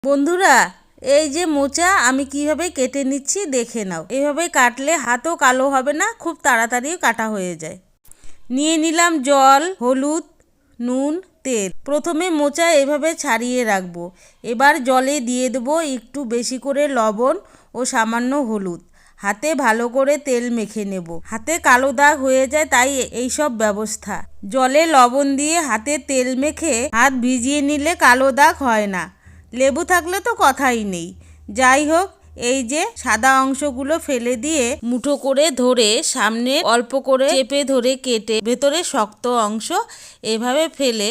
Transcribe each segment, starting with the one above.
বন্ধুরা, এই যে মোচা আমি কিভাবে কেটে নিচ্ছি দেখে নাও। এভাবে কাটলে হাতও কালো হবে না, খুব তাড়াতাড়ি কাটা হয়ে যায়। নিয়ে নিলাম জল, হলুদ, নুন, তেল। প্রথমে মোচা এভাবে ছাড়িয়ে রাখবো। এবার জলে দিয়ে দেবো একটু বেশি করে লবণ ও সামান্য হলুদ। হাতে ভালো করে তেল মেখে নেব। হাতে কালো দাগ হয়ে যায়, তাই এইসব ব্যবস্থা। জলে লবণ দিয়ে হাতে তেল মেখে হাত ভিজিয়ে নিলে কালো দাগ হয় না। লেবু থাকলে তো কথাই নেই। যাই হোক, এই যে সাদা অংশগুলো ফেলে দিয়ে মুঠো করে ধরে সামনে অল্প করে চেপে ধরে কেটে ভেতরে শক্ত অংশ এভাবে ফেলে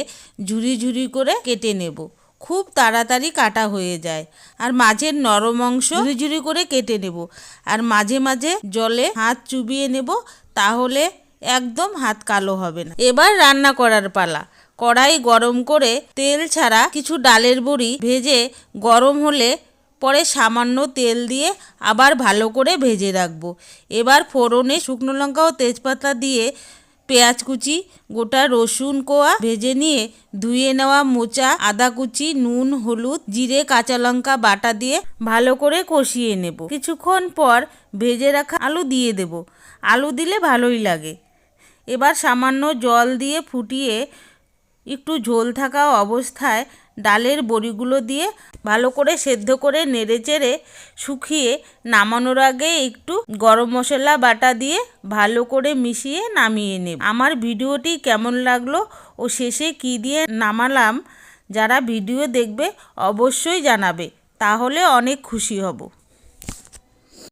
ঝুরি ঝুরি করে কেটে নেব। খুব তাড়াতাড়ি কাটা হয়ে যায়। আর মাঝের নরম অংশ ঝুরি ঝুরি করে কেটে নেব। আর মাঝে মাঝে জলে হাত চুবিয়ে নেব, তাহলে একদম হাত কালো হবে না। এবার রান্না করার পালা। কড়াই গরম করে তেল ছাড়া কিছু ডালের বড়ি ভেজে গরম হলে পরে সামান্য তেল দিয়ে আবার ভালো করে ভেজে রাখবো। এবার ফোড়নে শুকনো লঙ্কা ও তেজপাতা দিয়ে পেঁয়াজ কুচি, গোটা রসুন কোয়া ভেজে নিয়ে ধুয়ে নেওয়া মোচা, আদা কুচি, নুন, হলুদ, জিরে, কাঁচা লঙ্কা বাটা দিয়ে ভালো করে কষিয়ে নেব। কিছুক্ষণ পর ভেজে রাখা আলু দিয়ে দেব। আলু দিলে ভালোই লাগে। এবার সামান্য জল দিয়ে ফুটিয়ে একটু ঝোল থাকা অবস্থায় ডালের বড়িগুলো দিয়ে ভালো করে সেদ্ধ করে নেড়েচেড়ে শুকিয়ে নামানোর আগে একটু গরম মশলা বাটা দিয়ে ভালো করে মিশিয়ে নামিয়ে নেব। আমার ভিডিওটি কেমন লাগলো ও শেষে কি দিয়ে নামালাম, যারা ভিডিও দেখবে অবশ্যই জানাবে, তাহলে অনেক খুশি হব।